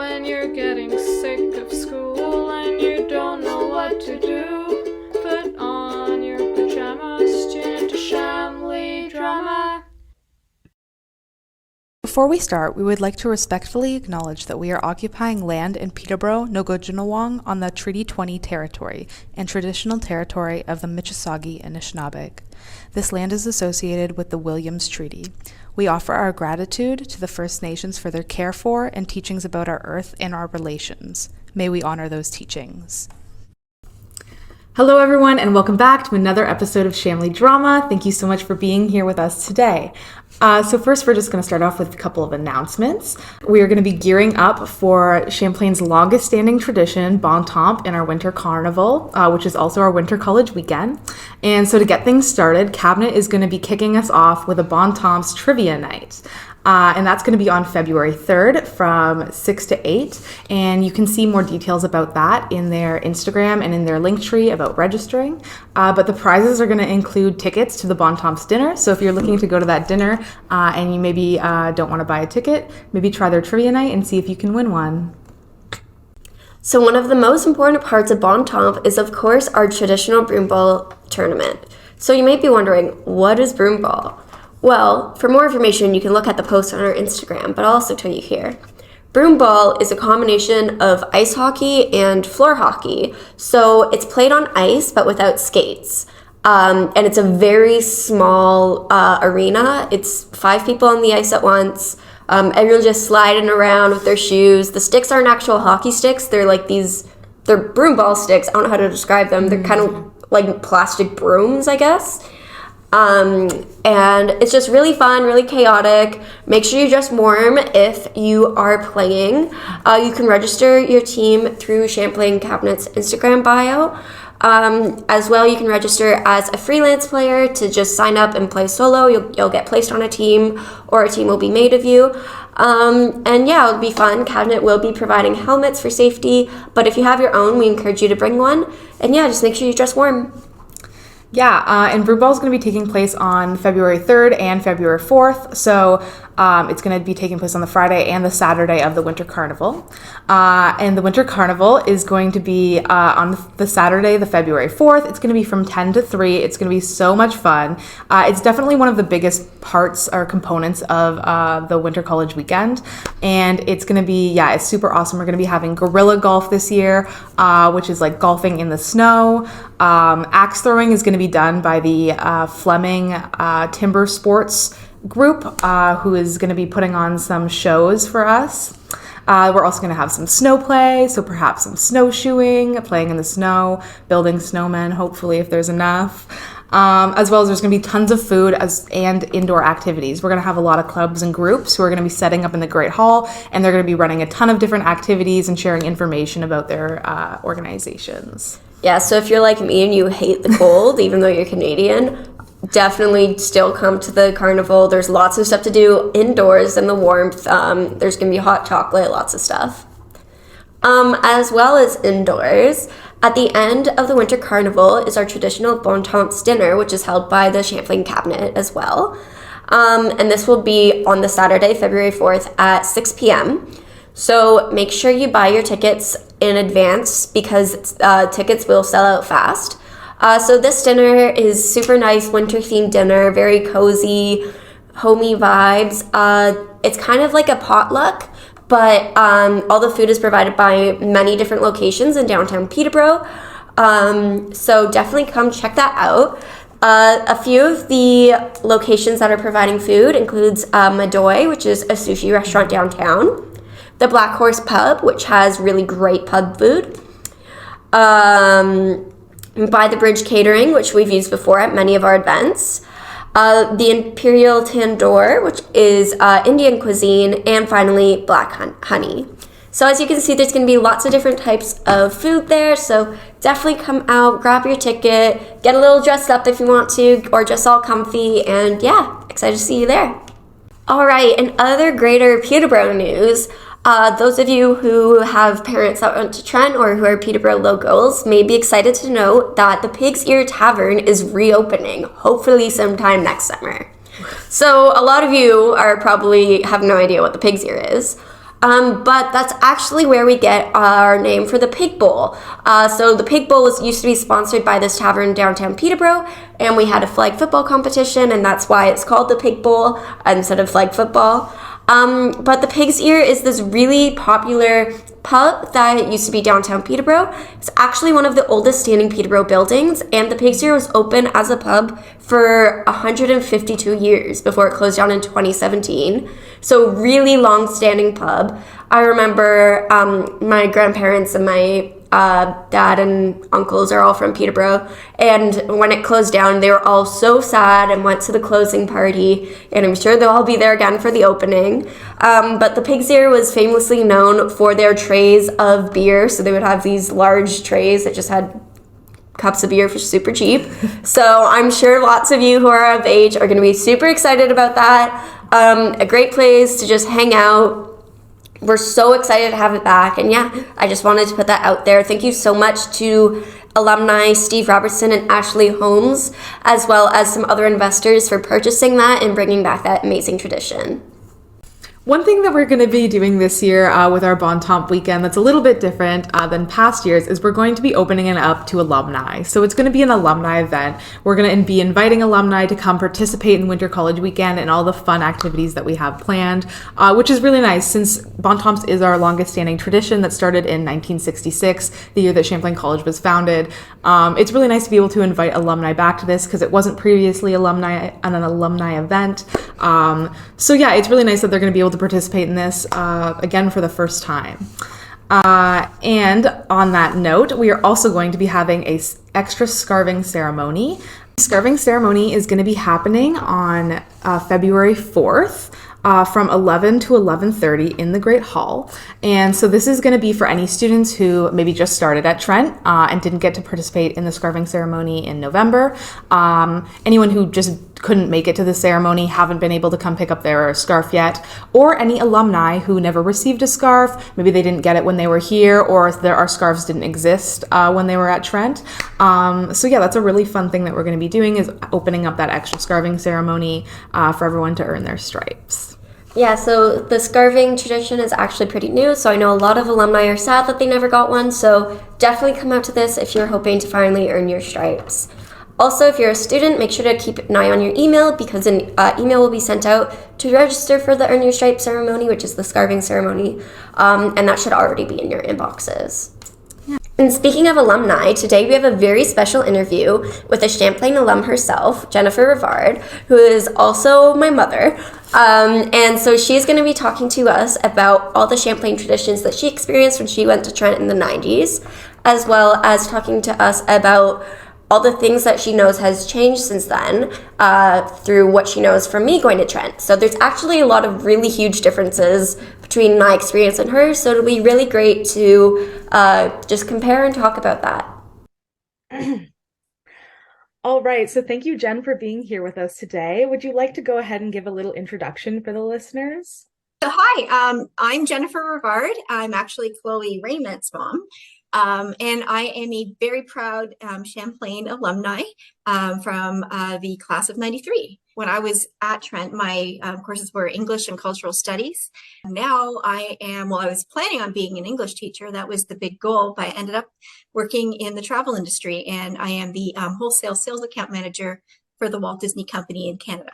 when you're getting sick of school and you don't know what to do, put on your pajamas, tune into Chamily drama. Before we start, we would like to respectfully acknowledge that we are occupying land in Peterborough, Nogojinawong on the Treaty 20 territory and traditional territory of the Mississauga and Anishinaabeg. This land is associated with the Williams Treaty. We offer our gratitude to the First Nations for their care for and teachings about our earth and our relations. May we honor those teachings. Hello everyone, and welcome back to another episode of Chamily Drama. Thank you so much for being here with us today. So first, we're just going to start off with a couple of announcements. We are going to be gearing up for Champlain's longest standing tradition, Bon Temps, in our Winter Carnival, which is also our Winter College Weekend. And so to get things started, Cabinet is going to be kicking us off with a Bon Temps trivia night. And that's going to be on February 3rd from 6 to 8. And you can see more details about that in their Instagram and in their link tree about registering. But the prizes are going to include tickets to the Bon Temps dinner. So if you're looking to go to that dinner and you maybe don't want to buy a ticket, maybe try their trivia night and see if you can win one. So one of the most important parts of Bon Temps is, of course, our traditional broom ball tournament. So you may be wondering, what is broom ball? Well, for more information, you can look at the post on our Instagram, but I'll also tell you here. Broom ball is a combination of ice hockey and floor hockey. So it's played on ice, but without skates. And it's a very small arena. It's 5 people on the ice at once. Everyone just sliding around with their shoes. The sticks aren't actual hockey sticks. They're like they're broom ball sticks. I don't know how to describe them. They're kind of like plastic brooms, I guess. And it's just really fun, really chaotic. Make sure you dress warm if you are playing. You can register your team through Champlain Cabinet's Instagram bio. As well, you can register as a freelance player to just sign up and play solo. You'll get placed on a team, or a team will be made of you. And yeah, it'll be fun. Cabinet will be providing helmets for safety, but if you have your own, we encourage you to bring one. And yeah, just make sure you dress warm. Yeah, and Broom Ball is going to be taking place on February 3rd and February 4th, so it's going to be taking place on the Friday and the Saturday of the Winter Carnival. And the Winter Carnival is going to be on the Saturday, the February 4th. It's going to be from 10 to 3. It's going to be so much fun. It's definitely one of the biggest parts or components of the Winter College Weekend, and it's going to be, it's super awesome. We're going to be having gorilla golf this year, which is like golfing in the snow. Axe throwing is going to be done by the Fleming Timber Sports group, who is going to be putting on some shows for us. We're also going to have some snow play, so perhaps some snowshoeing, playing in the snow, building snowmen, hopefully, if there's enough. As well as there's going to be tons of food and indoor activities. We're going to have a lot of clubs and groups who are going to be setting up in the Great Hall, and they're going to be running a ton of different activities and sharing information about their organizations. Yeah, so if you're like me and you hate the cold, even though you're Canadian, definitely still come to the carnival. There's lots of stuff to do indoors in the warmth. There's going to be hot chocolate, lots of stuff. As well as indoors, at the end of the Winter Carnival is our traditional Bon Temps dinner, which is held by the Champlain Cabinet as well. And this will be on the Saturday, February 4th at 6 p.m. So make sure you buy your tickets in advance because tickets will sell out fast. So this dinner is super nice, winter-themed dinner, very cozy, homey vibes. It's kind of like a potluck, but all the food is provided by many different locations in downtown Peterborough. So definitely come check that out. A few of the locations that are providing food includes Madoy, which is a sushi restaurant downtown. The Black Horse Pub, which has really great pub food. By the Bridge Catering, which we've used before at many of our events. The Imperial Tandoor, which is Indian cuisine. And finally, Black Honey. So as you can see, there's going to be lots of different types of food there. So definitely come out, grab your ticket, get a little dressed up if you want to, or just all comfy. And yeah, excited to see you there. All right, and other greater Peterborough news. Those of you who have parents that went to Trent or who are Peterborough locals may be excited to know that the Pigs Ear Tavern is reopening, hopefully sometime next summer. So a lot of you are probably have no idea what the Pigs Ear is. But that's actually where we get our name for the Pig Bowl. So the Pig Bowl used to be sponsored by this tavern downtown Peterborough, and we had a flag football competition, and that's why it's called the Pig Bowl instead of flag football. But the Pigs Ear is this really popular pub that used to be downtown Peterborough. It's actually one of the oldest standing Peterborough buildings, and the Pigs Ear was open as a pub for 152 years before it closed down in 2017. So really long-standing pub. I remember my grandparents and my dad and uncles are all from Peterborough, and when it closed down, they were all so sad and went to the closing party, and I'm sure they'll all be there again for the opening. But the Pigs Ear was famously known for their trays of beer, so they would have these large trays that just had cups of beer for super cheap. So I'm sure lots of you who are of age are going to be super excited about that. A great place to just hang out. We're so excited to have it back. And yeah, I just wanted to put that out there. Thank you so much to alumni Steve Robertson and Ashley Holmes, as well as some other investors for purchasing that and bringing back that amazing tradition. One thing that we're going to be doing this year with our Temps Weekend that's a little bit different than past years is we're going to be opening it up to alumni. So it's going to be an alumni event. We're going to be inviting alumni to come participate in Winter College Weekend and all the fun activities that we have planned, which is really nice since Temps is our longest standing tradition that started in 1966, the year that Champlain College was founded. It's really nice to be able to invite alumni back to this because it wasn't previously an alumni event. So yeah, it's really nice that they're going to be able to participate in this again for the first time. And on that note, we are also going to be having a extra scarving ceremony. The scarving ceremony is going to be happening on February 4th. From 11 to 11:30 in the Great Hall. And so this is going to be for any students who maybe just started at Trent and didn't get to participate in the scarving ceremony in November. Anyone who just couldn't make it to the ceremony, haven't been able to come pick up their scarf yet, or any alumni who never received a scarf, maybe they didn't get it when they were here, or our scarves didn't exist when they were at Trent. So yeah, that's a really fun thing that we're going to be doing, is opening up that extra scarving ceremony for everyone to earn their stripes. Yeah, so the scarving tradition is actually pretty new, so I know a lot of alumni are sad that they never got one, so definitely come out to this if you're hoping to finally earn your stripes. Also, if you're a student, make sure to keep an eye on your email, because an email will be sent out to register for the Earn Your Stripe ceremony, which is the scarving ceremony, and that should already be in your inboxes. And speaking of alumni, today we have a very special interview with a Champlain alum herself, Jennifer Rivard, who is also my mother. And so she's going to be talking to us about all the Champlain traditions that she experienced when she went to Trent in the 90s, as well as talking to us about all the things that she knows has changed since then through what she knows from me going to Trent. So there's actually a lot of really huge differences between my experience and hers, so it'll be really great to just compare and talk about that. All right, so thank you, Jen, for being here with us today. Would you like to go ahead and give a little introduction for the listeners? So hi, I'm Jennifer Rivard. I'm actually Chloe Rayment's mom. And I am a very proud Champlain alumni from the class of 93. When I was at Trent, my courses were English and Cultural Studies. Now I was planning on being an English teacher. That was the big goal, but I ended up working in the travel industry, and I am the wholesale sales account manager for the Walt Disney Company in Canada.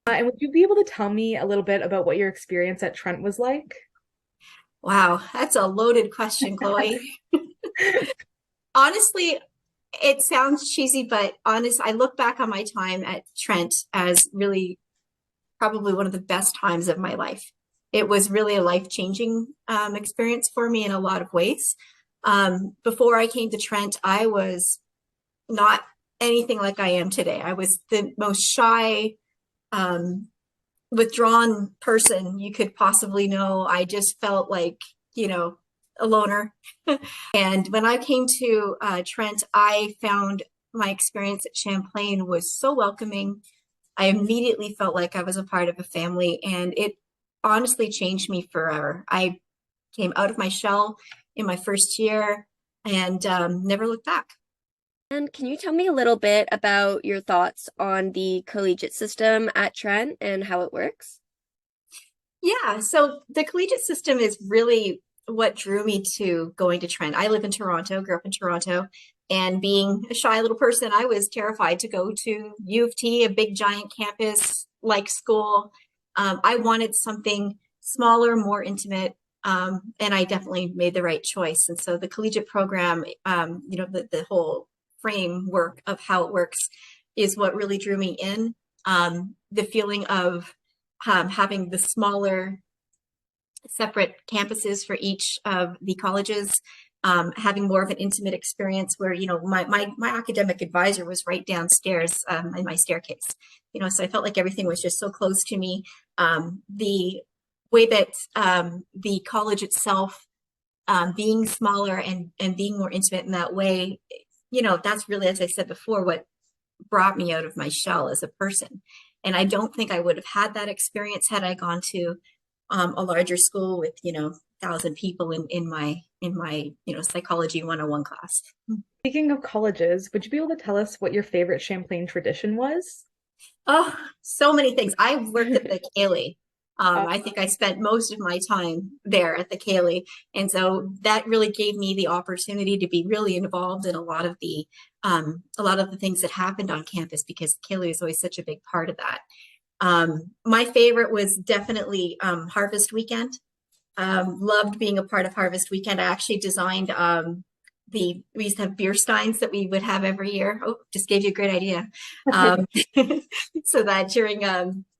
And would you be able to tell me a little bit about what your experience at Trent was like? Wow, that's a loaded question, Chloe. Honestly, it sounds cheesy, but I look back on my time at Trent as really probably one of the best times of my life. It was really a life-changing experience for me in a lot of ways. Before I came to Trent, I was not anything like I am today. I was the most shy, withdrawn person you could possibly know. I just felt like, a loner. And when I came to Trent, I found my experience at Champlain was so welcoming. I immediately felt like I was a part of a family, and it honestly changed me forever. I came out of my shell in my first year and never looked back. And can you tell me a little bit about your thoughts on the collegiate system at Trent and how it works? Yeah, so the collegiate system is really what drew me to going to Trent. I live in Toronto, grew up in Toronto, and being a shy little person, I was terrified to go to U of T, a big giant campus like school. I wanted something smaller, more intimate, and I definitely made the right choice. And so the collegiate program, the whole framework of how it works is what really drew me in. The feeling of having the smaller separate campuses for each of the colleges, having more of an intimate experience where, my academic advisor was right downstairs in my staircase, so I felt like everything was just so close to me. The way that the college itself, being smaller and being more intimate in that way, that's really, as I said before, what brought me out of my shell as a person. And I don't think I would have had that experience had I gone to a larger school with 1,000 people in my psychology 101 class. Speaking of colleges, would you be able to tell us what your favorite Champlain tradition was? Oh, so many things. I worked at the Chamily. I think I spent most of my time there at the Chamily, and so that really gave me the opportunity to be really involved in a lot of the things that happened on campus, because Chamily is always such a big part of that. My favorite was definitely Harvest Weekend. Loved being a part of Harvest Weekend. I actually designed we used to have beer steins that we would have every year. Oh, just gave you a great idea. So that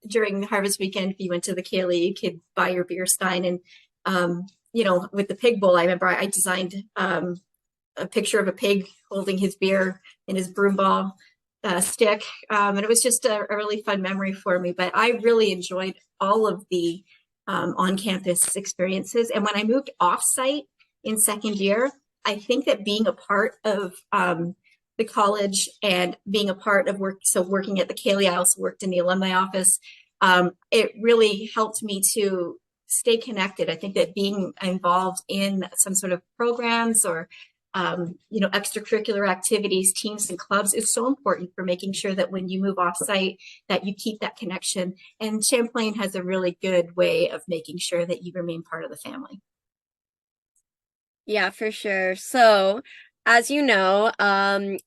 during Harvest Weekend, if you went to the Chamily, you could buy your beer stein. And with the pig bowl, I remember I designed a picture of a pig holding his beer in his broom ball stick, and it was just a really fun memory for me. But I really enjoyed all of the on-campus experiences. And when I moved off-site in second year, I think that being a part of the college and being a part of working at the Chamily, I also worked in the alumni office. It really helped me to stay connected. I think that being involved in some sort of programs or extracurricular activities, teams and clubs is so important for making sure that when you move off site, that you keep that connection. And Champlain has a really good way of making sure that you remain part of the family. Yeah, for sure. So, as you know, I'm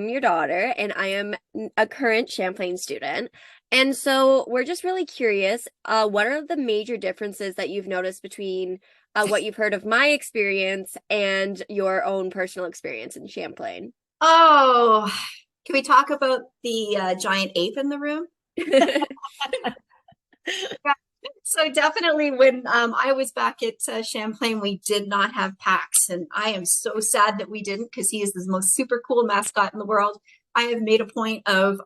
your daughter and I am a current Champlain student. And so we're just really curious, what are the major differences that you've noticed between what you've heard of my experience and your own personal experience in Champlain? Oh, can we talk about the giant ape in the room? Yeah. So definitely when I was back at Champlain, we did not have PAX, and I am so sad that we didn't, because he is the most super cool mascot in the world. I have made a point of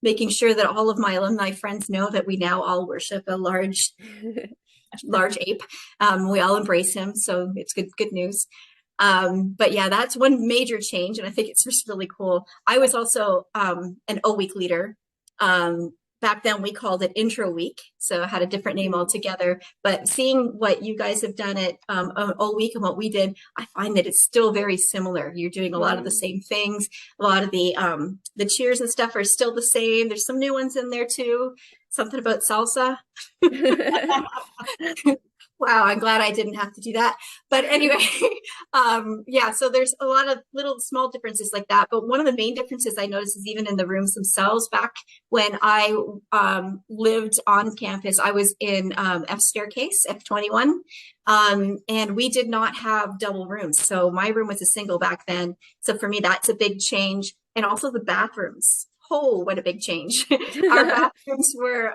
making sure that all of my alumni friends know that we now all worship a large ape. We all embrace him, so it's good news. But yeah, that's one major change, and I think it's just really cool. I was also an O-Week leader. Back then we called it Intro Week, so it had a different name altogether. But seeing what you guys have done at O-Week and what we did, I find that it's still very similar. You're doing a lot of the same things. A lot of the cheers and stuff are still the same. There's some new ones in there too. Something about salsa. Wow, I'm glad I didn't have to do that. But anyway, yeah, so there's a lot of little small differences like that. But one of the main differences I noticed is even in the rooms themselves. Back when I lived on campus, I was in F staircase, F21, and we did not have double rooms. So my room was a single back then. So for me, that's a big change. And also the bathrooms. Oh, what a big change. Our bathrooms were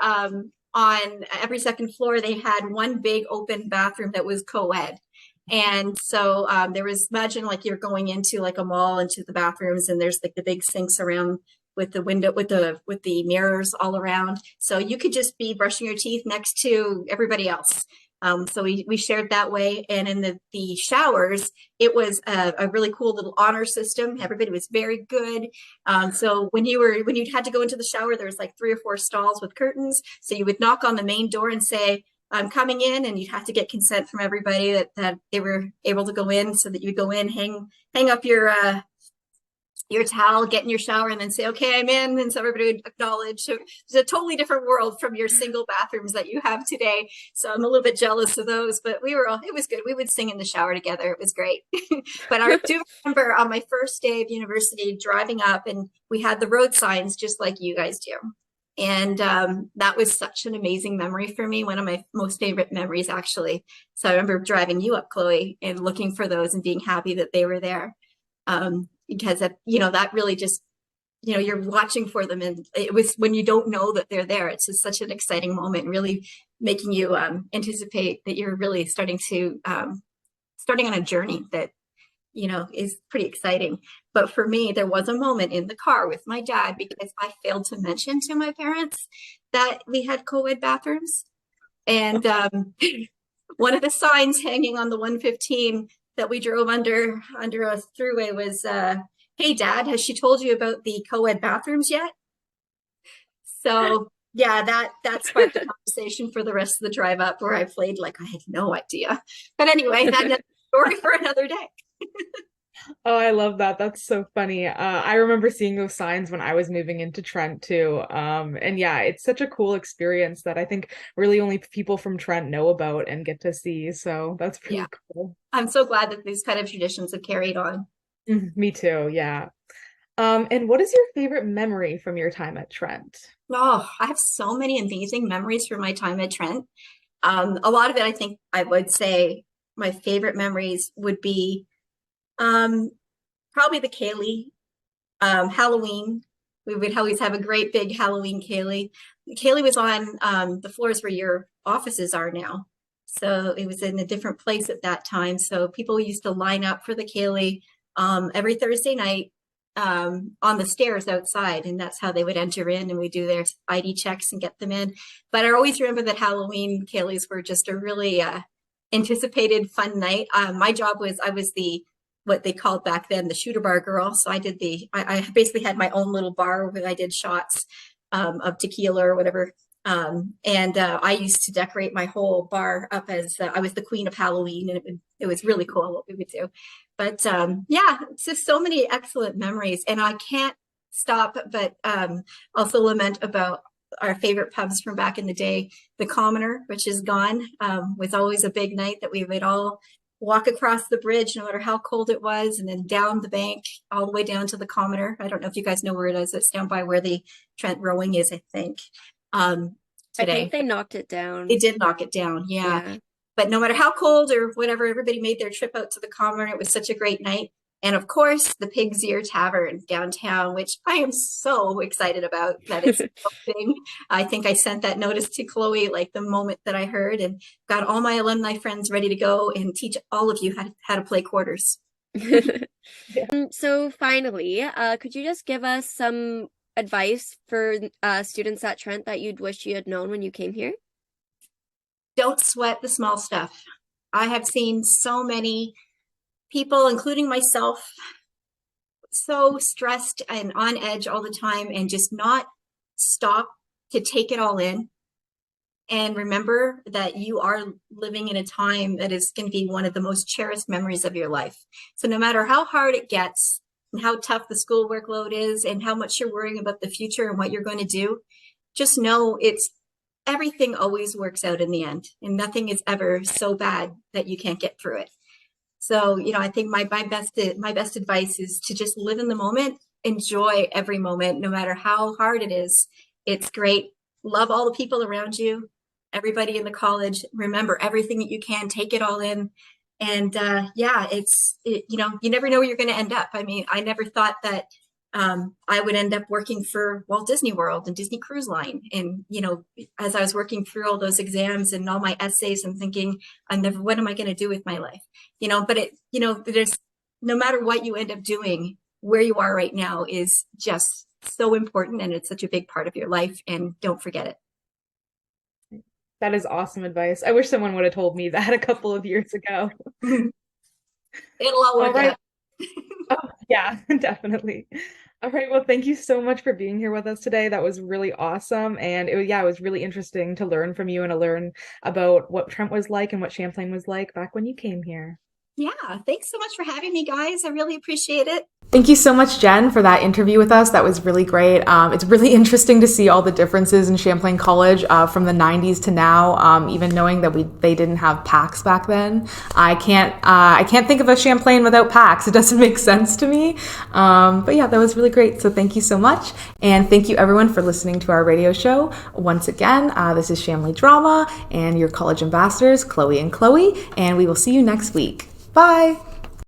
on every second floor. They had one big open bathroom that was co-ed. And so there was, imagine like you're going into like a mall into the bathrooms, and there's like the big sinks around with the window, with the mirrors all around. So you could just be brushing your teeth next to everybody else. So we shared that way. And in the showers, it was a really cool little honor system. Everybody was very good. So when you had to go into the shower, there was like 3 or 4 stalls with curtains. So you would knock on the main door and say, "I'm coming in," and you'd have to get consent from everybody that they were able to go in, so that you would go in, hang up your your towel, get in your shower, and then say, okay, I'm in. And so everybody would acknowledge. So it's a totally different world from your single bathrooms that you have today. So I'm a little bit jealous of those, but it was good. We would sing in the shower together. It was great. But I do remember on my first day of university driving up, and we had the road signs just like you guys do. And that was such an amazing memory for me. One of my most favorite memories, actually. So I remember driving you up, Chloe, and looking for those and being happy that they were there. Because that, that really just, you're watching for them. And it was when you don't know that they're there, it's just such an exciting moment, really making you anticipate that you're really starting on a journey that, is pretty exciting. But for me, there was a moment in the car with my dad because I failed to mention to my parents that we had co-ed bathrooms. And one of the signs hanging on the 115 that we drove under a throughway was, hey, Dad, has she told you about the co-ed bathrooms yet? So yeah, that sparked a conversation for the rest of the drive up where I played like I had no idea. But anyway, that's a story for another day. Oh, I love that. That's so funny. I remember seeing those signs when I was moving into Trent too. And yeah, it's such a cool experience that I think really only people from Trent know about and get to see. So that's pretty cool. I'm so glad that these kind of traditions have carried on. Me too, yeah. And what is your favorite memory from your time at Trent? Oh, I have so many amazing memories from my time at Trent. A lot of it, I think I would say my favorite memories would be probably the Ceilidh, Halloween. We would always have a great big Halloween Ceilidh. Ceilidh was on the floors where your offices are now. So it was in a different place at that time. So people used to line up for the Ceilidh every Thursday night on the stairs outside. And that's how they would enter in, and we do their ID checks and get them in. But I always remember that Halloween Ceilidhs were just a really anticipated fun night. My job was, I was what they called back then the shooter bar girl. So I basically had my own little bar where I did shots of tequila or whatever. And I used to decorate my whole bar up as I was the queen of Halloween, and it was really cool what we would do. But yeah, it's just so many excellent memories, and I can't stop but also lament about our favorite pubs from back in the day. The Commoner, which is gone, was always a big night that we would all walk across the bridge, no matter how cold it was, and then down the bank all the way down to the Commoner. I don't know if you guys know where it is. It's down by where the Trent Rowing is, I think. Today. I think they knocked it down. They did knock it down, yeah. But no matter how cold or whatever, everybody made their trip out to the Commoner. It was such a great night. And of course, the Pigs Ear Tavern downtown, which I am so excited about that it's opening. I think I sent that notice to Chloe like the moment that I heard, and got all my alumni friends ready to go and teach all of you how to play quarters. So finally, could you just give us some advice for students at Trent that you'd wish you had known when you came here? Don't sweat the small stuff. I have seen so many people, including myself, so stressed and on edge all the time, and just not stop to take it all in. And remember that you are living in a time that is going to be one of the most cherished memories of your life. So no matter how hard it gets, and how tough the school workload is, and how much you're worrying about the future and what you're going to do, just know everything always works out in the end, and nothing is ever so bad that you can't get through it. So, I think my best advice is to just live in the moment, enjoy every moment, no matter how hard it is. It's great. Love all the people around you, everybody in the college. Remember everything that you can, take it all in. And you never know where you're going to end up. I mean, I never thought that I would end up working for Walt Disney World and Disney Cruise Line. And, as I was working through all those exams and all my essays and thinking, what am I going to do with my life? But there's, no matter what you end up doing, where you are right now is just so important. And it's such a big part of your life, and don't forget it. That is awesome advice. I wish someone would have told me that a couple of years ago. It'll all work out. Oh, yeah, definitely. All right. Well, thank you so much for being here with us today. That was really awesome. And it was really interesting to learn from you and to learn about what Trent was like and what Champlain was like back when you came here. Yeah. Thanks so much for having me, guys. I really appreciate it. Thank you so much, Jen, for that interview with us. That was really great. It's really interesting to see all the differences in Champlain College from the 90s to now, even knowing that they didn't have PACs back then. I can't think of a Champlain without PACs. It doesn't make sense to me. But yeah, that was really great. So thank you so much. And thank you everyone for listening to our radio show. Once again, this is Chamily Drama and your college ambassadors, Chloe and Chloe, and we will see you next week. Bye.